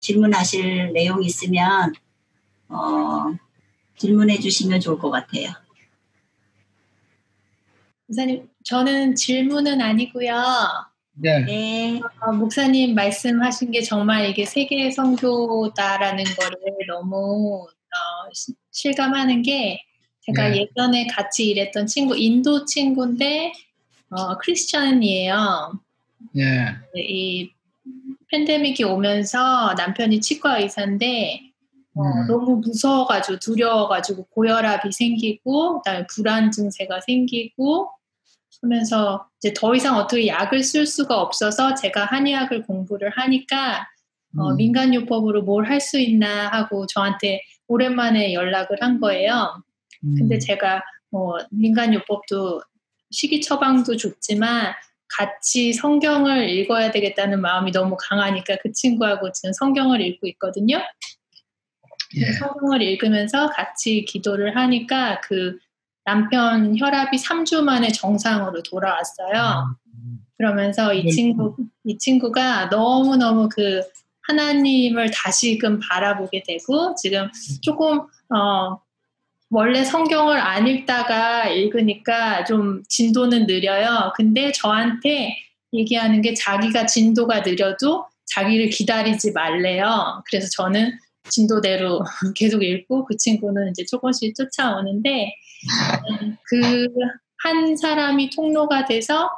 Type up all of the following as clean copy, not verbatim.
질문하실 내용 있으면 질문해 주시면 좋을 것 같아요. 목사님, 저는 질문은 아니고요. 네. 목사님 말씀하신 게 정말 이게 세계 선교다라는 거를 너무 실감하는 게 제가 예전에 같이 일했던 친구, 인도 친구인데 크리스천이에요. 이 팬데믹이 오면서 남편이 치과 의사인데 너무 무서워가지고 두려워가지고 고혈압이 생기고 그다음에 불안 증세가 생기고 하면서 이제 더 이상 어떻게 약을 쓸 수가 없어서 제가 한의학을 공부를 하니까 민간요법으로 뭘 할 수 있나 하고 저한테 오랜만에 연락을 한 거예요. 근데 제가 민간요법도 식이 처방도 좋지만 같이 성경을 읽어야 되겠다는 마음이 너무 강하니까 그 친구하고 지금 성경을 읽고 있거든요. 성경을 읽으면서 같이 기도를 하니까 그 남편 혈압이 3주 만에 정상으로 돌아왔어요. 그러면서 이 친구가 너무너무 그 하나님을 다시금 바라보게 되고 지금 조금 원래 성경을 안 읽다가 읽으니까 좀 진도는 느려요. 근데 저한테 얘기하는 게 자기가 진도가 느려도 자기를 기다리지 말래요. 그래서 저는 진도대로 계속 읽고 그 친구는 이제 조금씩 쫓아오는데 그 한 사람이 통로가 돼서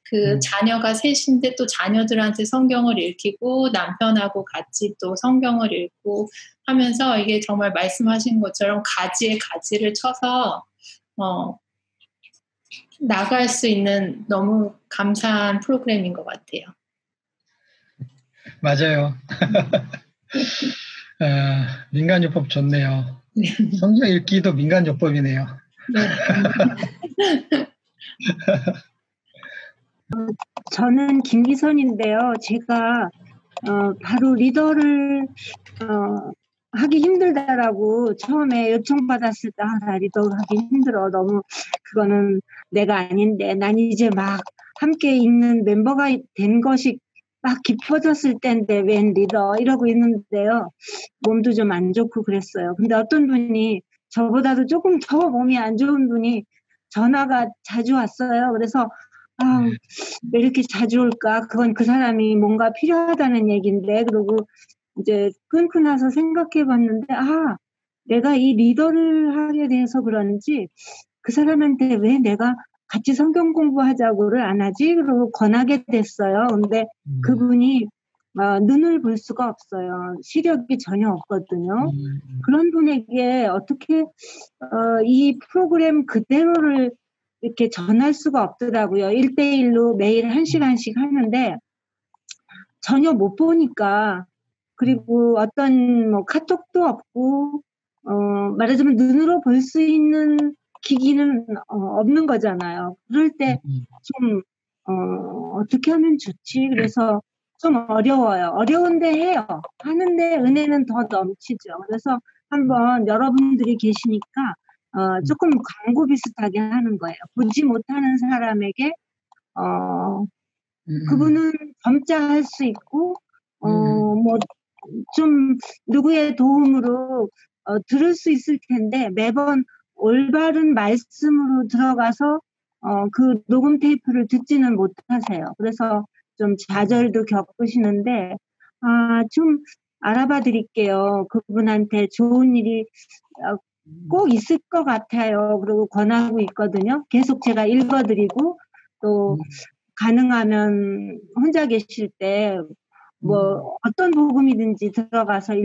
그 자녀가 셋인데 또 자녀들한테 성경을 읽히고 남편하고 같이 또 성경을 읽고 하면서 이게 정말 말씀하신 것처럼 가지에 가지를 쳐서 나갈 수 있는 너무 감사한 프로그램인 것 같아요. 맞아요. 민간요법 좋네요. 성경 읽기도 민간요법이네요. 네. 저는 김기선인데요. 제가 바로 리더를 하기 힘들다라고 처음에 요청받았을 때 나 리더 하기 힘들어. 너무 그거는 내가 아닌데 난 이제 막 함께 있는 멤버가 된 것이 막 깊어졌을 때인데 웬 리더 이러고 있는데요. 몸도 좀 안 좋고 그랬어요. 근데 어떤 분이 저보다도 조금 더 몸이 안 좋은 분이 전화가 자주 왔어요. 그래서 왜 이렇게 자주 올까? 그건 그 사람이 뭔가 필요하다는 얘기인데 그러고 이제 끊고 나서 생각해 봤는데 내가 이 리더를 하게 돼서 그런지 그 사람한테 왜 내가 같이 성경 공부하자고를 안 하지? 그러고 권하게 됐어요. 근데 그분이 눈을 볼 수가 없어요. 시력이 전혀 없거든요. 그런 분에게 어떻게 이 프로그램 그대로를 이렇게 전할 수가 없더라고요. 1대1로 매일 1시간씩 하는데 전혀 못 보니까 그리고 어떤 뭐 카톡도 없고 말하자면 눈으로 볼 수 있는 기기는 없는 거잖아요. 그럴 때 좀 어떻게 하면 좋지? 그래서 좀 어려워요. 어려운데 해요. 하는데 은혜는 더 넘치죠. 그래서 한번 여러분들이 계시니까 조금 광고 비슷하게 하는 거예요. 보지 못하는 사람에게 그분은 점자할 수 있고 뭐 좀 누구의 도움으로 들을 수 있을 텐데 매번 올바른 말씀으로 들어가서 그 녹음 테이프를 듣지는 못하세요. 그래서 좀 좌절도 겪으시는데 좀 알아봐 드릴게요. 그분한테 좋은 일이 꼭 있을 것 같아요. 그리고 권하고 있거든요. 계속 제가 읽어드리고 또 가능하면 혼자 계실 때 뭐 어떤 복음이든지 들어가서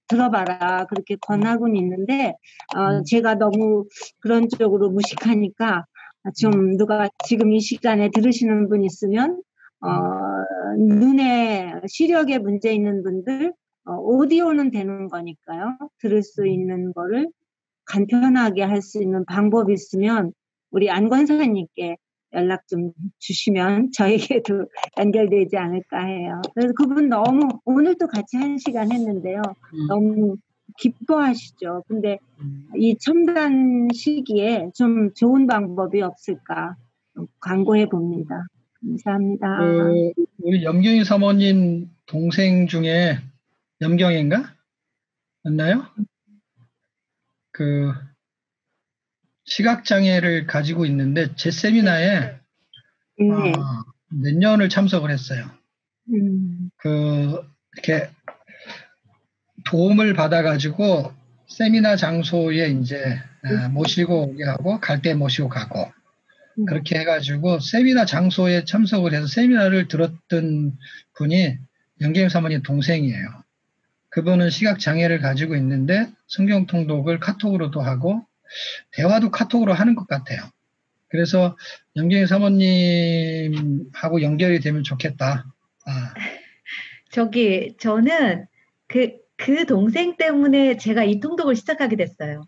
들어봐라 그렇게 권하고는 있는데 제가 너무 그런 쪽으로 무식하니까 좀 누가 지금 이 시간에 들으시는 분 있으면 눈에 시력에 문제 있는 분들 오디오는 되는 거니까요. 들을 수 있는 거를 간편하게 할 수 있는 방법이 있으면 우리 안 권사님께 연락 좀 주시면 저에게도 연결되지 않을까 해요. 그래서 그분 너무 오늘도 같이 1시간 했는데요. 너무 기뻐하시죠. 근데 이 첨단 시기에 좀 좋은 방법이 없을까 광고해 봅니다. 감사합니다. 우리 염경희 사모님 동생 중에 염경인가? 맞나요? 그 시각장애를 가지고 있는데 제 세미나에 네. 몇 년을 참석을 했어요. 이렇게 도움을 받아가지고 세미나 장소에 이제 모시고 오게 하고 갈 때 모시고 가고 그렇게 해가지고 세미나 장소에 참석을 해서 세미나를 들었던 분이 연계임 사모님 동생이에요. 그분은 시각장애를 가지고 있는데 성경 통독을 카톡으로도 하고 대화도 카톡으로 하는 것 같아요. 그래서 연계임 사모님하고 연결이 되면 좋겠다. 저는 그 동생 때문에 제가 이 통독을 시작하게 됐어요.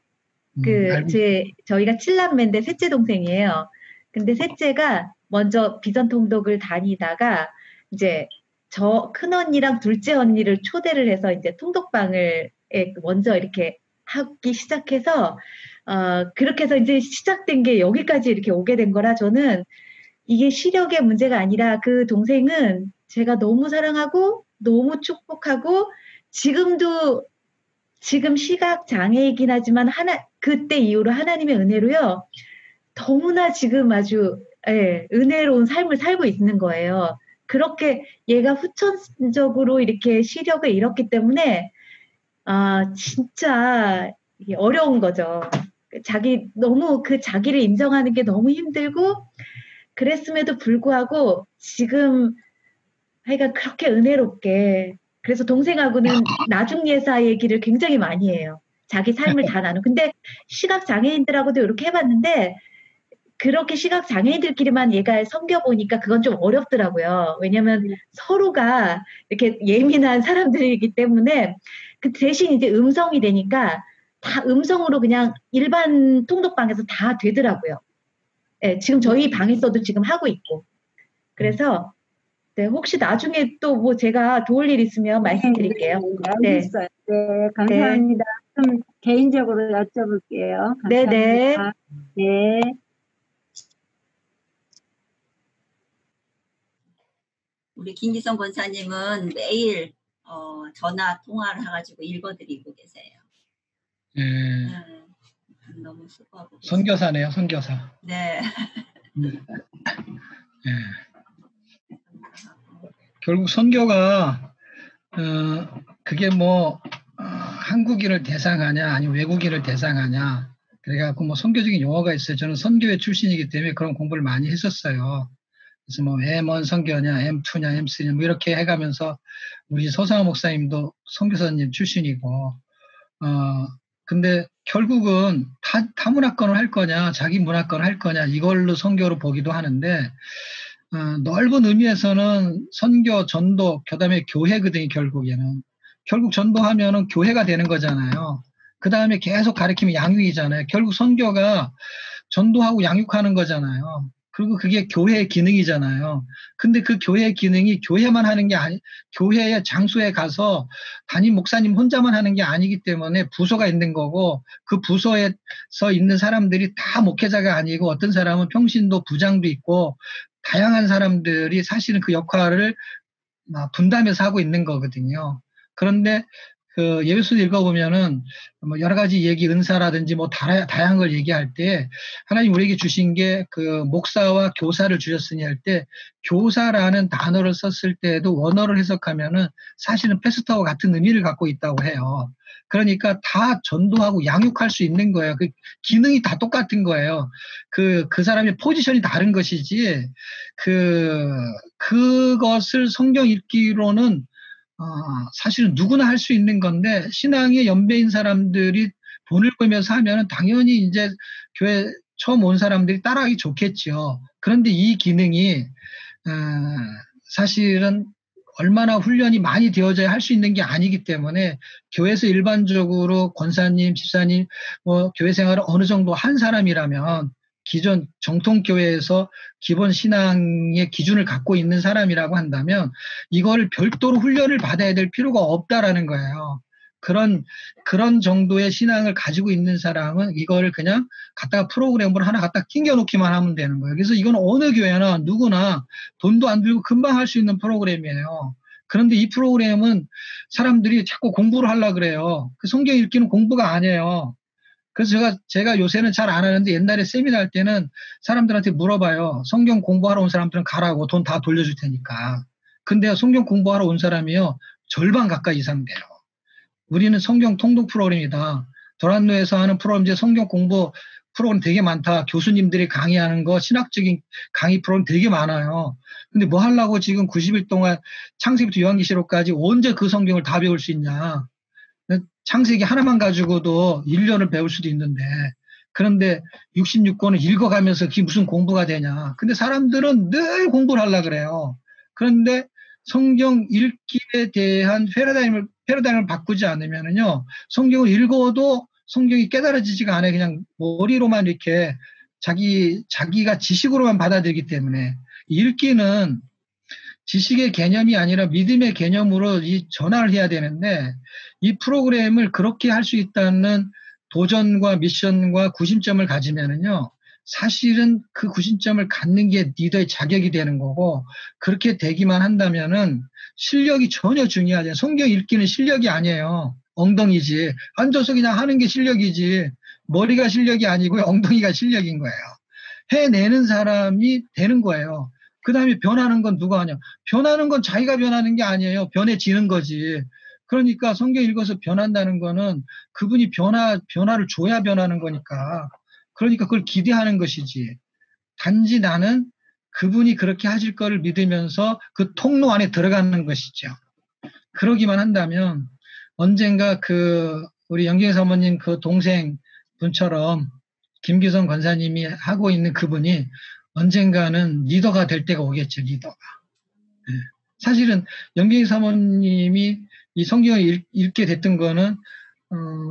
저희가 7남매인데 셋째 동생이에요. 근데 셋째가 먼저 비전 통독을 다니다가 이제 저 큰언니랑 둘째 언니를 초대를 해서 이제 통독방을 먼저 이렇게 하기 시작해서 그렇게 해서 이제 시작된 게 여기까지 이렇게 오게 된 거라 저는 이게 시력의 문제가 아니라 그 동생은 제가 너무 사랑하고 너무 축복하고 지금 시각 장애이긴 하지만 그때 이후로 하나님의 은혜로요. 너무나 지금 아주 은혜로운 삶을 살고 있는 거예요. 그렇게 얘가 후천적으로 이렇게 시력을 잃었기 때문에 진짜 이게 어려운 거죠. 너무 그 자기를 인정하는 게 너무 힘들고 그랬음에도 불구하고 지금 하여간 그렇게 은혜롭게 그래서 동생하고는 나중예사 얘기를 굉장히 많이 해요. 자기 삶을 다 나누고. 근데 시각장애인들하고도 이렇게 해봤는데 그렇게 시각장애인들끼리만 얘가 섬겨보니까 그건 좀 어렵더라고요. 왜냐면 서로가 이렇게 예민한 사람들이기 때문에 그 대신 이제 음성이 되니까 다 음성으로 그냥 일반 통독방에서 다 되더라고요. 네, 지금 저희 방에서도 지금 하고 있고. 그래서 네, 혹시 나중에 또 뭐 제가 도울 일 있으면 말씀드릴게요. 네, 알겠어요. 네, 감사합니다. 네. 좀 개인적으로 여쭤볼게요. 감사합니다. 네네. 네. 우리 김기성 권사님은 매일 전화 통화를 해가지고 읽어드리고 계세요. 너무 수고하고 계세요. 선교사네요, 선교사. 네. 결국 선교가 그게 뭐 한국인을 대상하냐 아니면 외국인을 대상하냐 그래갖고 뭐 선교적인 용어가 있어요. 저는 선교회 출신이기 때문에 그런 공부를 많이 했었어요. 그래서 뭐 M1 선교냐 M2냐 M3냐 뭐 이렇게 해가면서 우리 서상호 목사님도 선교사님 출신이고 근데 결국은 타 문화권을 할 거냐 자기 문화권을 할 거냐 이걸로 선교로 보기도 하는데 넓은 의미에서는 선교, 전도, 그다음에 교회거든요. 결국 전도하면은 교회가 되는 거잖아요. 그 다음에 계속 가르치면 양육이잖아요. 결국 선교가 전도하고 양육하는 거잖아요. 그리고 그게 교회의 기능이잖아요. 근데 그 교회의 기능이 교회만 하는 게 교회의 장소에 가서 담임 목사님 혼자만 하는 게 아니기 때문에 부서가 있는 거고 그 부서에서 있는 사람들이 다 목회자가 아니고 어떤 사람은 평신도 부장도 있고 다양한 사람들이 사실은 그 역할을 분담해서 하고 있는 거거든요. 그런데 그 예배서도 읽어보면은 뭐 여러 가지 얘기 은사라든지 뭐 다양한 걸 얘기할 때 하나님 우리에게 주신 게 그 목사와 교사를 주셨으니 할 때 교사라는 단어를 썼을 때에도 원어를 해석하면은 사실은 패스터와 같은 의미를 갖고 있다고 해요. 그러니까 다 전도하고 양육할 수 있는 거예요. 그 기능이 다 똑같은 거예요. 그 사람의 포지션이 다른 것이지 그것을 성경 읽기로는 사실은 누구나 할 수 있는 건데 신앙의 연배인 사람들이 돈을 벌면서 하면은 당연히 이제 교회 처음 온 사람들이 따라하기 좋겠죠. 그런데 이 기능이 사실은 얼마나 훈련이 많이 되어져야 할 수 있는 게 아니기 때문에 교회에서 일반적으로 권사님, 집사님, 뭐 교회 생활을 어느 정도 한 사람이라면 기존 정통교회에서 기본 신앙의 기준을 갖고 있는 사람이라고 한다면 이걸 별도로 훈련을 받아야 될 필요가 없다라는 거예요. 그런 정도의 신앙을 가지고 있는 사람은 이거를 그냥 갖다가 프로그램으로 하나 갖다 끼워 놓기만 하면 되는 거예요. 그래서 이건 어느 교회나 누구나 돈도 안 들고 금방 할 수 있는 프로그램이에요. 그런데 이 프로그램은 사람들이 자꾸 공부를 하려고 그래요. 그 성경 읽기는 공부가 아니에요. 그래서 제가 요새는 잘 안 하는데 옛날에 세미나 할 때는 사람들한테 물어봐요. 성경 공부하러 온 사람들은 가라고 돈 다 돌려줄 테니까. 근데 성경 공부하러 온 사람이요. 절반 가까이 이상 돼요. 우리는 성경 통독 프로그램이다. 도란노에서 하는 프로그램, 이제 성경 공부 프로그램 되게 많다. 교수님들이 강의하는 거, 신학적인 강의 프로그램 되게 많아요. 근데 뭐 하려고 지금 90일 동안 창세기부터 요한계시록까지 언제 그 성경을 다 배울 수 있냐. 창세기 하나만 가지고도 1년을 배울 수도 있는데, 그런데 66권을 읽어가면서 그게 무슨 공부가 되냐. 근데 사람들은 늘 공부를 하려고 그래요. 그런데 성경 읽기에 대한 패러다임을 바꾸지 않으면은요, 성경을 읽어도 성경이 깨달아지지가 않아요. 그냥 머리로만 이렇게 자기가 지식으로만 받아들이기 때문에, 읽기는 지식의 개념이 아니라 믿음의 개념으로 이 전환을 해야 되는데, 이 프로그램을 그렇게 할 수 있다는 도전과 미션과 구심점을 가지면은요, 사실은 그 구심점을 갖는 게 리더의 자격이 되는 거고, 그렇게 되기만 한다면은 실력이 전혀 중요하지 않아요. 성경 읽기는 실력이 아니에요. 엉덩이지. 앉아서 그냥 하는 게 실력이지. 머리가 실력이 아니고요. 엉덩이가 실력인 거예요. 해내는 사람이 되는 거예요. 그 다음에 변하는 건 누가 하냐? 변하는 건 자기가 변하는 게 아니에요. 변해지는 거지. 그러니까 성경 읽어서 변한다는 거는 그분이 변화를 줘야 변하는 거니까. 그러니까 그걸 기대하는 것이지. 단지 나는 그분이 그렇게 하실 거를 믿으면서 그 통로 안에 들어가는 것이죠. 그러기만 한다면 언젠가 우리 영경 사모님 그 동생 분처럼 김기성 권사님이 하고 있는 그분이 언젠가는 리더가 될 때가 오겠죠, 리더가. 네. 사실은 영경 사모님이 이 성경을 읽게 됐던 거는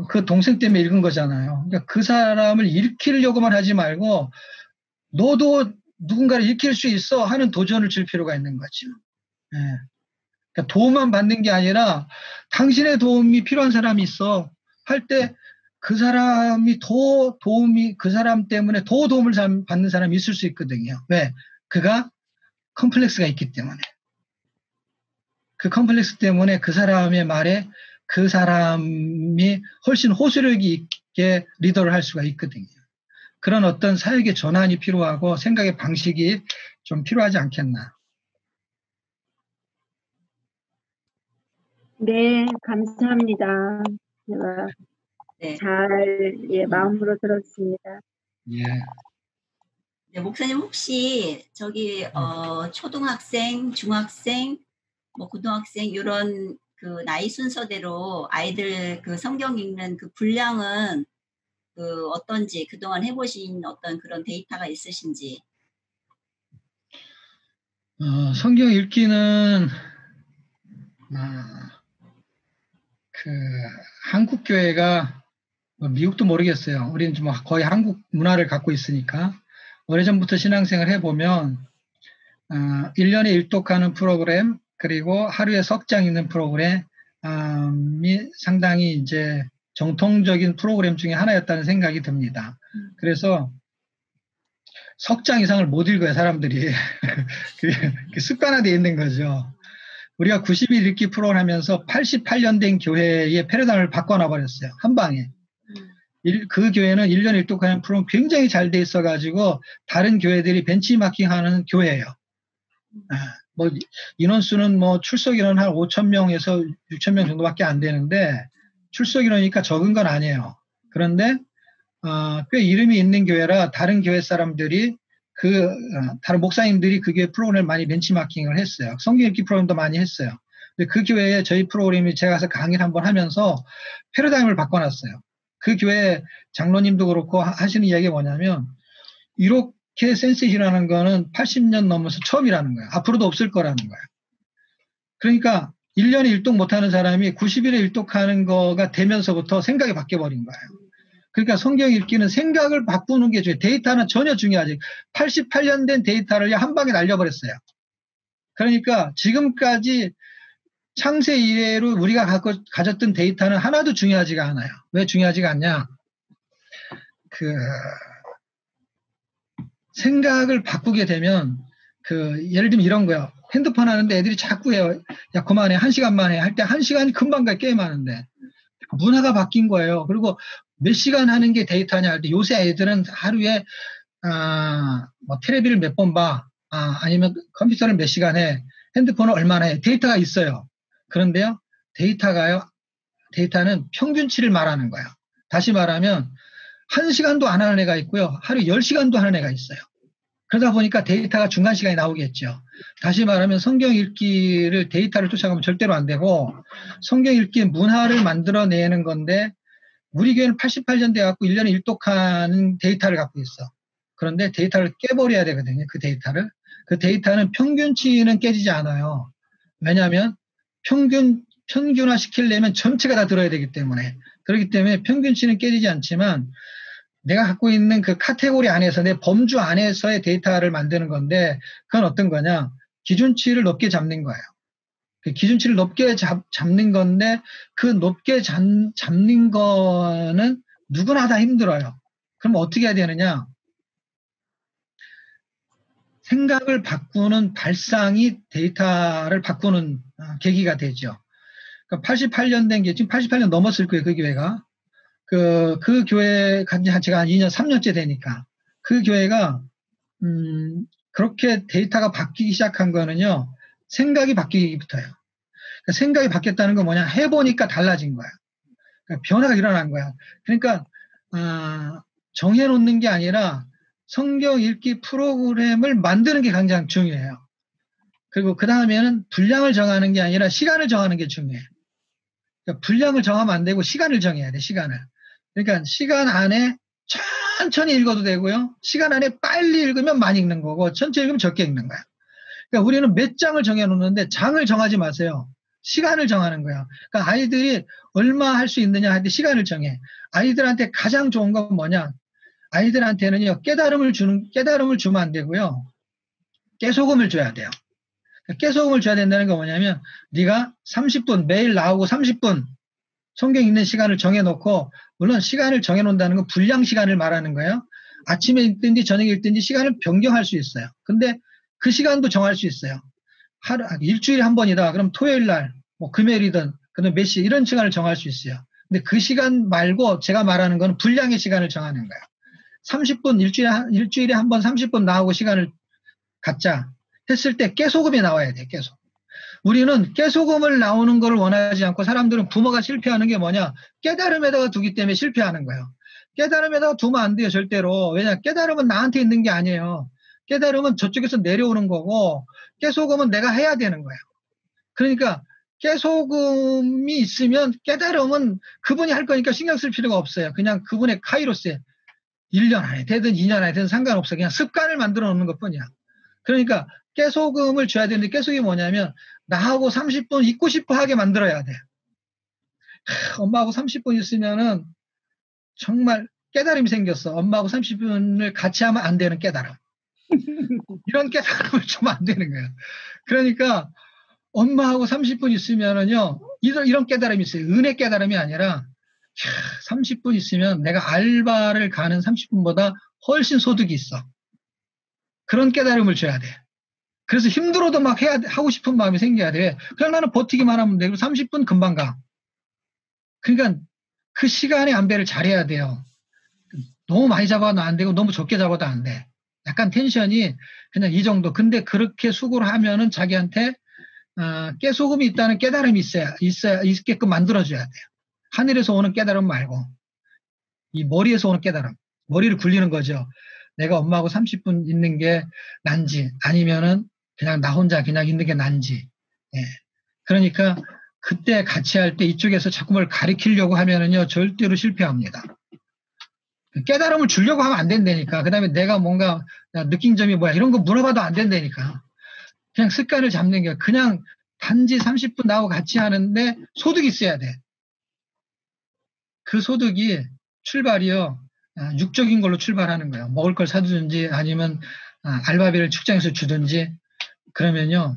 그 동생 때문에 읽은 거잖아요. 그러니까 그 사람을 읽히려고만 하지 말고 너도 누군가를 읽힐 수 있어 하는 도전을 줄 필요가 있는 거죠. 네. 그러니까 도움만 받는 게 아니라 당신의 도움이 필요한 사람이 있어 할 때 그 사람이 그 사람 때문에 더 도움을 받는 사람이 있을 수 있거든요. 왜? 그가 컴플렉스가 있기 때문에. 그 컴플렉스 때문에 그 사람의 말에 그 사람이 훨씬 호소력이 있게 리더를 할 수가 있거든요. 그런 어떤 사역의 전환이 필요하고 생각의 방식이 좀 필요하지 않겠나. 네, 감사합니다. 제가 네. 마음으로 들었습니다. 예. 네, 목사님 혹시 초등학생, 중학생, 뭐 고등학생 이런 그 나이 순서대로 아이들 그 성경 읽는 그 분량은 그 어떤지 그동안 해보신 어떤 그런 데이터가 있으신지? 성경 읽기는 한국 교회가 미국도 모르겠어요. 우리는 좀 거의 한국 문화를 갖고 있으니까 오래전부터 신앙생활을 해보면 1년에 일독하는 프로그램 그리고 하루에 석장 읽는 프로그램이 상당히 이제 정통적인 프로그램 중에 하나였다는 생각이 듭니다. 그래서 석장 이상을 못 읽어요, 사람들이. 그게 습관화되어 있는 거죠. 우리가 90일 읽기 프로그램 하면서 88년 된 교회의 패러다임을 바꿔놔 버렸어요. 한 방에. 그 교회는 1년 일독하는 프로그램 굉장히 잘 돼 있어가지고 다른 교회들이 벤치마킹하는 교회예요. 뭐 인원수는 뭐 출석 인원 한 5,000명에서 6,000명 정도밖에 안 되는데 출석 인원이니까 적은 건 아니에요. 그런데 꽤 이름이 있는 교회라 다른 교회 사람들이 다른 목사님들이 그 교회 프로그램을 많이 벤치마킹을 했어요. 성경 읽기 프로그램도 많이 했어요. 근데 그 교회에 저희 프로그램이 제가 가서 강의를 한번 하면서 패러다임을 바꿔놨어요. 그 교회 장로님도 그렇고 하시는 이야기가 뭐냐면 이렇게 센세이션하는 거는 80년 넘어서 처음이라는 거예요. 앞으로도 없을 거라는 거예요. 그러니까 1년에 일독 못하는 사람이 90일에 일독하는 거가 되면서부터 생각이 바뀌어버린 거예요. 그러니까 성경 읽기는 생각을 바꾸는 게 중요해요. 데이터는 전혀 중요하지. 88년 된 데이터를 한 방에 날려버렸어요. 그러니까 지금까지 창세 이래로 우리가 가졌던 데이터는 하나도 중요하지가 않아요. 왜 중요하지가 않냐? 생각을 바꾸게 되면 예를 들면 이런 거예요. 핸드폰 하는데 애들이 자꾸 해요. 야, 그만해. 1시간만 해. 할 때 1시간이 금방 가 게임하는데. 문화가 바뀐 거예요. 그리고 몇 시간 하는 게 데이터냐 할 때 요새 애들은 하루에 뭐 테레비를 몇 번 봐. 아니면 컴퓨터를 몇 시간 해. 핸드폰을 얼마나 해. 데이터가 있어요. 그런데요. 데이터는 평균치를 말하는 거예요. 다시 말하면 1시간도 안 하는 애가 있고요. 하루 10시간도 하는 애가 있어요. 그러다 보니까 데이터가 중간 시간에 나오겠죠. 다시 말하면 성경 읽기를 데이터를 쫓아가면 절대로 안 되고 성경 읽기 문화를 만들어내는 건데 우리 교회는 88년대 갖고 1년에 1독하는 데이터를 갖고 있어. 그런데 데이터를 깨버려야 되거든요. 그 데이터를. 그 데이터는 평균치는 깨지지 않아요. 왜냐하면 평균화 시키려면 전체가 다 들어야 되기 때문에. 그렇기 때문에 평균치는 깨지지 않지만 내가 갖고 있는 그 카테고리 안에서 내 범주 안에서의 데이터를 만드는 건데 그건 어떤 거냐. 기준치를 높게 잡는 거예요. 그 기준치를 높게 잡는 건데 그 높게 잡는 거는 누구나 다 힘들어요. 그럼 어떻게 해야 되느냐. 생각을 바꾸는 발상이 데이터를 바꾸는 계기가 되죠. 그러니까 88년 된 게 지금 88년 넘었을 거예요. 그 교회가. 그 교회 제가 한 2년, 3년째 되니까 그 교회가 그렇게 데이터가 바뀌기 시작한 거는요. 생각이 바뀌기부터예요. 그러니까 생각이 바뀌었다는 건 뭐냐. 해보니까 달라진 거야. 그러니까 변화가 일어난 거야. 그러니까 정해놓는 게 아니라 성경 읽기 프로그램을 만드는 게 가장 중요해요. 그리고 그 다음에는 분량을 정하는 게 아니라 시간을 정하는 게 중요해요. 그러니까 분량을 정하면 안 되고 시간을 정해야 돼. 시간을. 그러니까 시간 안에 천천히 읽어도 되고요. 시간 안에 빨리 읽으면 많이 읽는 거고 천천히 읽으면 적게 읽는 거야. 그러니까 우리는 몇 장을 정해놓는데 장을 정하지 마세요. 시간을 정하는 거야. 그러니까 아이들이 얼마 할 수 있느냐 할 때 시간을 정해. 아이들한테 가장 좋은 건 뭐냐. 아이들한테는요. 깨달음을 주면 안 되고요. 깨소금을 줘야 돼요. 깨소금을 줘야 된다는 건 뭐냐면 네가 30분 매일 나오고 30분 성경 읽는 시간을 정해놓고 물론 시간을 정해놓는다는 건 분량 시간을 말하는 거예요. 아침에 읽든지 저녁에 읽든지 시간을 변경할 수 있어요. 근데 그 시간도 정할 수 있어요. 일주일에 한 번이다. 그럼 토요일 날, 뭐 금요일이든 그다음 몇 시 이런 시간을 정할 수 있어요. 근데 그 시간 말고 제가 말하는 건 분량의 시간을 정하는 거예요. 30분 일주일에 한 번 30분 나오고 시간을 갖자 했을 때 깨소금이 나와야 돼요. 깨소금. 우리는 깨소금을 나오는 걸 원하지 않고 사람들은 부모가 실패하는 게 뭐냐. 깨달음에다가 두기 때문에 실패하는 거예요. 깨달음에다가 두면 안 돼요. 절대로. 왜냐 깨달음은 나한테 있는 게 아니에요. 깨달음은 저쪽에서 내려오는 거고 깨소금은 내가 해야 되는 거예요. 그러니까 깨소금이 있으면 깨달음은 그분이 할 거니까 신경 쓸 필요가 없어요. 그냥 그분의 카이로스에 1년 안에 되든 2년 안에 되든 상관없어. 그냥 습관을 만들어 놓는 것뿐이야. 그러니까 깨소금을 줘야 되는데 깨소금이 뭐냐면 나하고 30분 있고 싶어 하게 만들어야 돼. 엄마하고 30분 있으면은 정말 깨달음이 생겼어. 엄마하고 30분을 같이 하면 안 되는 깨달음. 이런 깨달음을 주면 안 되는 거야. 그러니까 엄마하고 30분 있으면은요, 이런 깨달음이 있어요. 은혜 깨달음이 아니라 30분 있으면 내가 알바를 가는 30분보다 훨씬 소득이 있어. 그런 깨달음을 줘야 돼. 그래서 힘들어도 막 하고 싶은 마음이 생겨야 돼. 그냥 나는 버티기만 하면 돼. 그리고 30분 금방 가. 그러니까 그 시간의 안배를 잘해야 돼요. 너무 많이 잡아도 안 되고 너무 적게 잡아도 안 돼. 약간 텐션이 그냥 이 정도. 근데 그렇게 수고를 하면은 자기한테 깨소금이 있다는 깨달음이 있게끔 만들어줘야 돼요. 하늘에서 오는 깨달음 말고 이 머리에서 오는 깨달음. 머리를 굴리는 거죠. 내가 엄마하고 30분 있는 게 난지 아니면은 그냥 나 혼자 그냥 있는 게 난지. 예. 그러니까 그때 같이 할 때 이쪽에서 자꾸 뭘 가리키려고 하면은요 절대로 실패합니다. 깨달음을 주려고 하면 안 된다니까. 그 다음에 내가 뭔가 느낀 점이 뭐야 이런 거 물어봐도 안 된다니까. 그냥 습관을 잡는 게 그냥 단지 30분 나하고 같이 하는데 소득이 있어야 돼. 그 소득이 출발이요. 육적인 걸로 출발하는 거예요. 먹을 걸 사주든지 아니면 알바비를 축장에서 주든지 그러면요.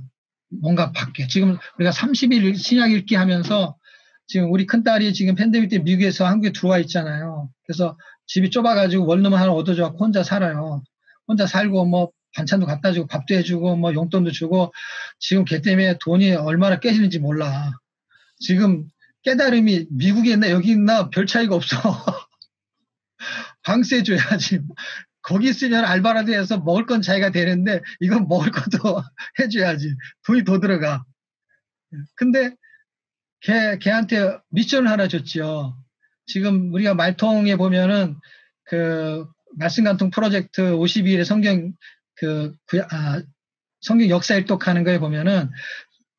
뭔가 바뀌어. 지금 우리가 30일 신약 읽기 하면서 지금 우리 큰딸이 지금 팬데믹 때 미국에서 한국에 들어와 있잖아요. 그래서 집이 좁아가지고 원룸 하나 얻어줘갖고 혼자 살아요. 혼자 살고 뭐 반찬도 갖다 주고 밥도 해주고 뭐 용돈도 주고 지금 걔 때문에 돈이 얼마나 깨지는지 몰라. 지금 깨달음이 미국에 있나 여기 있나 별 차이가 없어. 방세 줘야지. 거기 있으면 알바라도 해서 먹을 건 자기가 되는데 이건 먹을 것도 해줘야지. 돈이 더 들어가. 근데 걔한테 미션을 하나 줬지요. 지금 우리가 말통에 보면은 그 말씀간통 프로젝트 52일의 성경 역사 일독하는 거에 보면은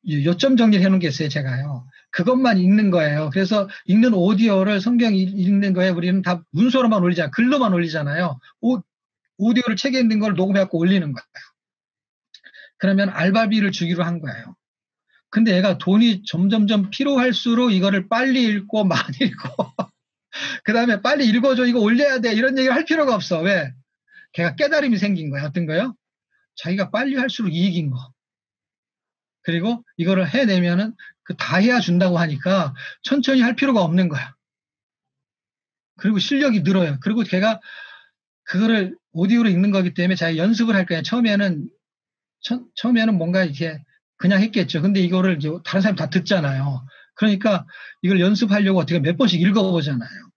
요점 정리를 해놓은 게 있어요, 제가요. 그것만 읽는 거예요. 그래서 읽는 오디오를 성경 읽는 거에 우리는 다 문서로만 올리잖아요. 글로만 올리잖아요. 오디오를 책에 있는 걸 녹음해갖고 올리는 거예요. 그러면 알바비를 주기로 한 거예요. 근데 얘가 돈이 점점점 필요할수록 이거를 빨리 읽고 많이 읽고 그 다음에 빨리 읽어줘 이거 올려야 돼 이런 얘기를 할 필요가 없어. 왜? 걔가 깨달음이 생긴 거야. 어떤 거요? 자기가 빨리 할수록 이익인 거. 그리고 이거를 해내면은 그 다 해야 준다고 하니까 천천히 할 필요가 없는 거야. 그리고 실력이 늘어요. 그리고 걔가 그거를 오디오로 읽는 거기 때문에 자기 연습을 할 거야. 처음에는 뭔가 이렇게 그냥 했겠죠. 근데 이거를 다른 사람이 다 듣잖아요. 그러니까 이걸 연습하려고 어떻게 몇 번씩 읽어보잖아요.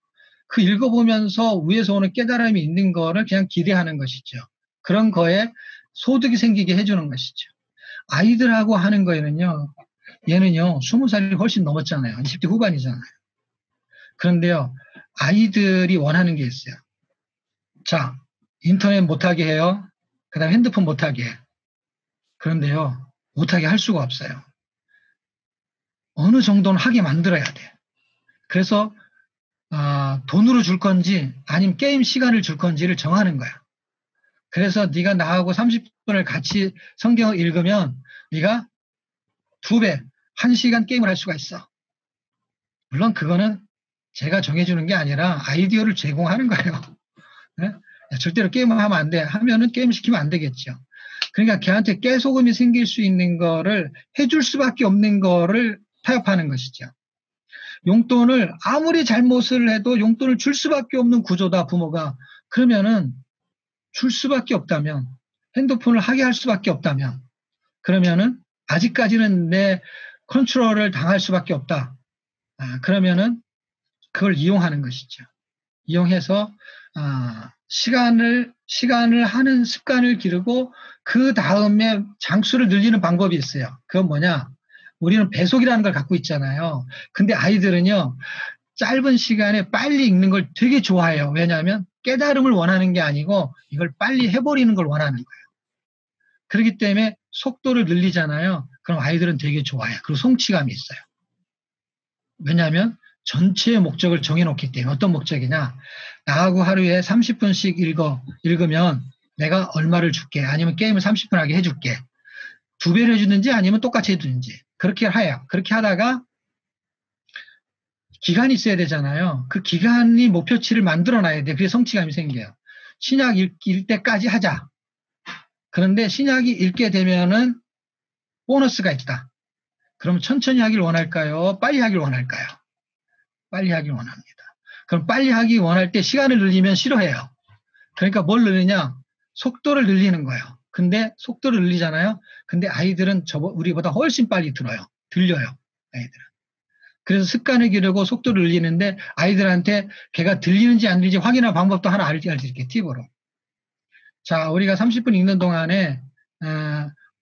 그 읽어보면서 위에서 오는 깨달음이 있는 거를 그냥 기대하는 것이죠. 그런 거에 소득이 생기게 해주는 것이죠. 아이들하고 하는 거에는요, 얘는요, 20살이 훨씬 넘었잖아요. 20대 후반이잖아요. 그런데요, 아이들이 원하는 게 있어요. 자, 인터넷 못하게 해요. 그 다음에 핸드폰 못하게 해. 그런데요, 못하게 할 수가 없어요. 어느 정도는 하게 만들어야 돼. 그래서 돈으로 줄 건지 아니면 게임 시간을 줄 건지를 정하는 거야. 그래서 네가 나하고 30분을 같이 성경을 읽으면 네가 2배, 1시간 게임을 할 수가 있어. 물론 그거는 제가 정해주는 게 아니라 아이디어를 제공하는 거예요. 네? 절대로 게임을 하면 안 돼. 하면은 게임 시키면 안 되겠죠. 그러니까 걔한테 깨소금이 생길 수 있는 거를 해줄 수밖에 없는 거를 타협하는 것이죠. 용돈을 아무리 잘못을 해도 용돈을 줄 수밖에 없는 구조다, 부모가. 그러면은 줄 수밖에 없다면, 핸드폰을 하게 할 수밖에 없다면, 그러면은 아직까지는 내 컨트롤을 당할 수밖에 없다. 그러면은 그걸 이용하는 것이죠. 이용해서 시간을 하는 습관을 기르고 그 다음에 장수를 늘리는 방법이 있어요. 그건 뭐냐? 우리는 배속이라는 걸 갖고 있잖아요. 근데 아이들은요, 짧은 시간에 빨리 읽는 걸 되게 좋아해요. 왜냐하면 깨달음을 원하는 게 아니고 이걸 빨리 해버리는 걸 원하는 거예요. 그렇기 때문에 속도를 늘리잖아요. 그럼 아이들은 되게 좋아해요. 그리고 성취감이 있어요. 왜냐하면 전체의 목적을 정해놓기 때문에. 어떤 목적이냐? 나하고 하루에 30분씩 읽으면 내가 얼마를 줄게. 아니면 게임을 30분 하게 해줄게. 2배를 해주든지 아니면 똑같이 해주든지. 그렇게 해요. 그렇게 하다가 기간이 있어야 되잖아요. 그 기간이 목표치를 만들어놔야 돼. 그게 성취감이 생겨요. 신약 읽을 때까지 하자. 그런데 신약이 읽게 되면은 보너스가 있다. 그럼 천천히 하길 원할까요? 빨리 하길 원할까요? 빨리 하길 원합니다. 그럼 빨리 하기 원할 때 시간을 늘리면 싫어해요. 그러니까 뭘 늘리냐? 속도를 늘리는 거예요. 근데 속도를 늘리잖아요. 근데 아이들은 우리보다 훨씬 빨리 들려요. 아이들은. 그래서 습관을 기르고 속도를 늘리는데 아이들한테 걔가 들리는지 안 들리는지 확인할 방법도 하나 알려드릴게요. 팁으로. 자, 우리가 30분 읽는 동안에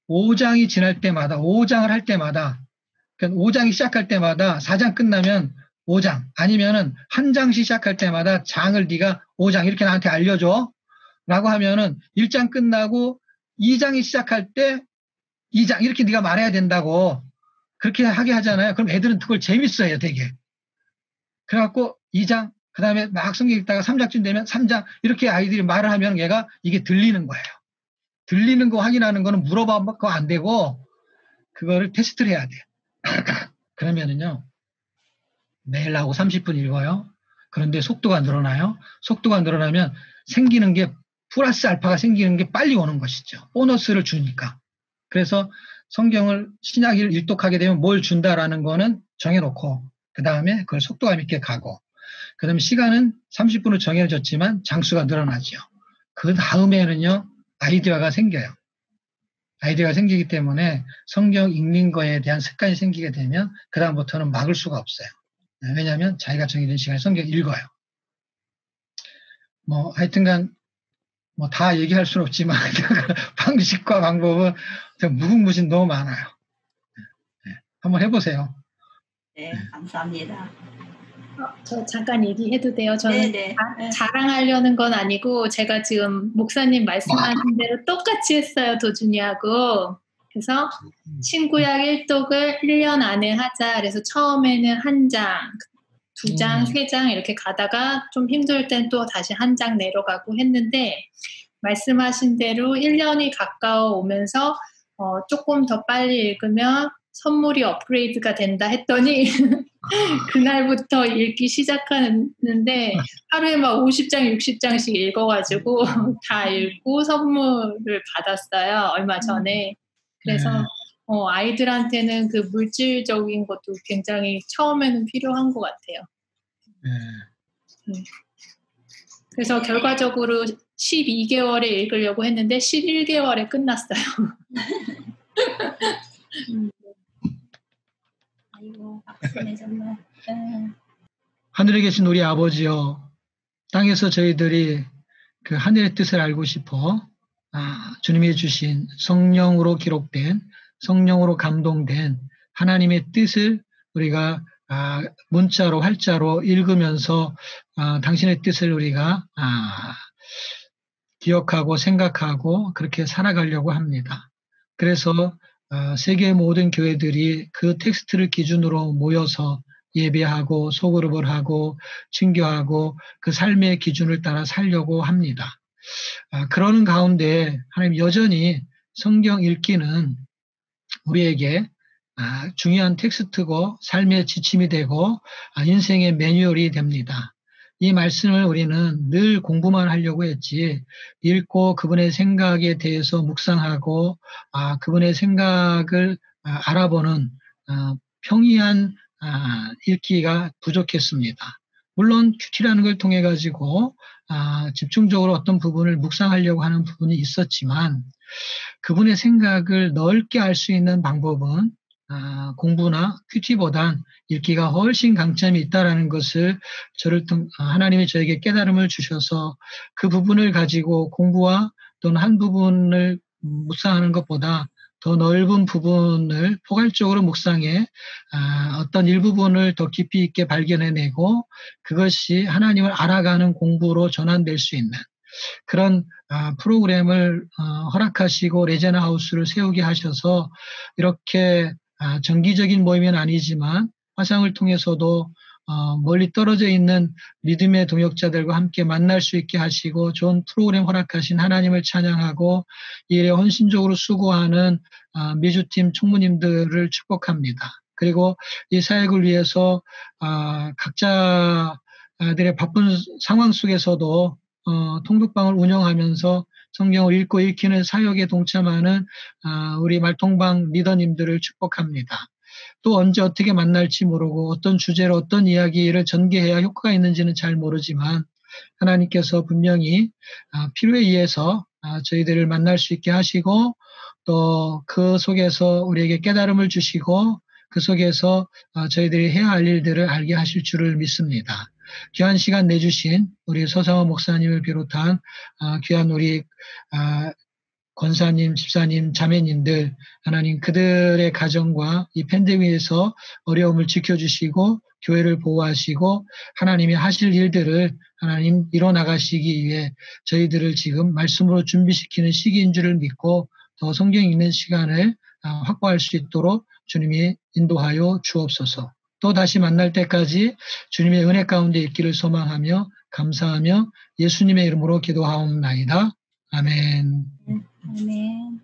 5장이 지날 때마다 5장을 할 때마다 그러니까 5장이 시작할 때마다 4장 끝나면 5장 아니면은 한 장씩 시작할 때마다 장을 네가 5장 이렇게 나한테 알려줘 라고 하면은 1장 끝나고 2장이 시작할 때 2장 이렇게 네가 말해야 된다고 그렇게 하게 하잖아요. 그럼 애들은 그걸 재밌어해요, 되게. 그래갖고 2장, 그 다음에 막 성경 읽다가 3장쯤 되면 3장, 이렇게 아이들이 말을 하면 얘가 이게 들리는 거예요. 들리는 거 확인하는 거는 물어봐도 안 되고, 그거를 테스트를 해야 돼요. 그러면은요, 매일 하고 30분 읽어요. 그런데 속도가 늘어나요. 속도가 늘어나면 생기는 게, 플러스 알파가 생기는 게 빨리 오는 것이죠. 보너스를 주니까. 그래서 성경을 신약을 일독하게 되면 뭘 준다라는 거는 정해놓고 그 다음에 그걸 속도감 있게 가고 그 다음에 시간은 30분으로 정해졌지만 장수가 늘어나죠. 그 다음에는요 아이디어가 생겨요. 아이디어가 생기기 때문에 성경 읽는 거에 대한 습관이 생기게 되면 그다음부터는 막을 수가 없어요. 왜냐하면 자기가 정해진 시간에 성경 읽어요. 뭐 하여튼간 뭐 다 얘기할 수는 없지만 방식과 방법은 무궁무진 너무 많아요. 한번 해보세요. 네, 감사합니다. 저 잠깐 얘기해도 돼요? 저는 네. 자랑하려는 건 아니고 제가 지금 목사님 말씀하신 대로 똑같이 했어요. 도준이하고. 그래서 신구약 1독을 1년 안에 하자. 그래서 처음에는 1장, 2장, 3장 이렇게 가다가 좀 힘들 땐 또 다시 1장 내려가고 했는데 말씀하신 대로 1년이 가까워 오면서 조금 더 빨리 읽으면 선물이 업그레이드가 된다 했더니 그날부터 읽기 시작하는데 하루에 막 50장, 60장씩 읽어가지고 다 읽고 선물을 받았어요. 얼마 전에. 그래서 아이들한테는 그 물질적인 것도 굉장히 처음에는 필요한 것 같아요. 그래서 결과적으로 12개월에 읽으려고 했는데 11개월에 끝났어요. 아이고, 박수네 정말. 하늘에 계신 우리 아버지여, 땅에서 저희들이 그 하늘의 뜻을 알고 싶어 주님이 주신 성령으로 기록된, 성령으로 감동된 하나님의 뜻을 우리가 문자로 활자로 읽으면서 당신의 뜻을 우리가 기억하고 생각하고 그렇게 살아가려고 합니다. 그래서 세계의 모든 교회들이 그 텍스트를 기준으로 모여서 예배하고 소그룹을 하고 친교하고 그 삶의 기준을 따라 살려고 합니다. 그러는 가운데 하나님 여전히 성경 읽기는 우리에게 중요한 텍스트고 삶의 지침이 되고 인생의 매뉴얼이 됩니다. 이 말씀을 우리는 늘 공부만 하려고 했지 읽고 그분의 생각에 대해서 묵상하고 그분의 생각을 알아보는 평이한 읽기가 부족했습니다. 물론 큐티라는 걸 통해 가지고 집중적으로 어떤 부분을 묵상하려고 하는 부분이 있었지만 그분의 생각을 넓게 알 수 있는 방법은 공부나 큐티보단 읽기가 훨씬 강점이 있다라는 것을 하나님이 저에게 깨달음을 주셔서 그 부분을 가지고 공부와 또는 한 부분을 묵상하는 것보다 더 넓은 부분을 포괄적으로 묵상해 어떤 일부분을 더 깊이 있게 발견해내고 그것이 하나님을 알아가는 공부로 전환될 수 있는 그런 프로그램을 허락하시고 레제나 하우스를 세우게 하셔서 이렇게 정기적인 모임은 아니지만 화상을 통해서도 멀리 떨어져 있는 믿음의 동역자들과 함께 만날 수 있게 하시고 좋은 프로그램 허락하신 하나님을 찬양하고 이 일에 헌신적으로 수고하는 미주팀 총무님들을 축복합니다. 그리고 이 사역을 위해서 각자들의 바쁜 상황 속에서도 통독방을 운영하면서 성경을 읽고 읽히는 사역에 동참하는 우리 말통방 리더님들을 축복합니다. 또 언제 어떻게 만날지 모르고 어떤 주제로 어떤 이야기를 전개해야 효과가 있는지는 잘 모르지만 하나님께서 분명히 필요에 의해서 저희들을 만날 수 있게 하시고 또 그 속에서 우리에게 깨달음을 주시고 그 속에서 저희들이 해야 할 일들을 알게 하실 줄을 믿습니다. 귀한 시간 내주신 우리 서상호 목사님을 비롯한 귀한 우리 권사님, 집사님, 자매님들 하나님 그들의 가정과 이 팬데믹에서 어려움을 지켜주시고 교회를 보호하시고 하나님이 하실 일들을 하나님 이뤄나가시기 위해 저희들을 지금 말씀으로 준비시키는 시기인 줄을 믿고 더 성경 읽는 시간을 확보할 수 있도록 주님이 인도하여 주옵소서. 또 다시 만날 때까지 주님의 은혜 가운데 있기를 소망하며 감사하며 예수님의 이름으로 기도하옵나이다. 아멘. 아멘.